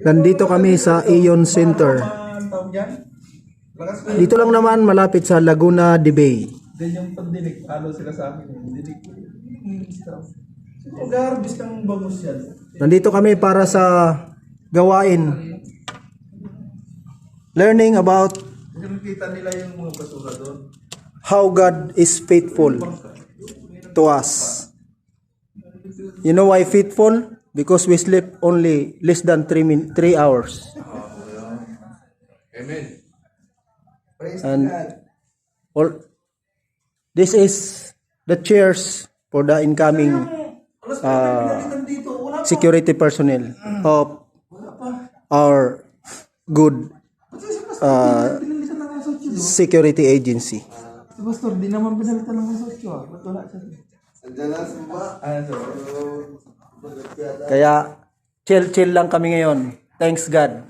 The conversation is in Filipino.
Nandito kami sa Ion Center. Dito lang naman malapit sa Laguna de Bay. Then yung pandinig, ano sila sa akin, dinig. Mag-harvest ng bangus yan. Nandito kami para sa gawain. Learning about Nakikita nila yung mga basura doon. how God is faithful to us. You know why faithful? Because we sleep only less than 3 hours. Amen. And all, this is the chairs for the incoming security personnel of our good security agency. Pastor, di naman pinalitan ng kasosyo ah. Ba't wala siya? Kaya chill lang kami ngayon. Thanks God.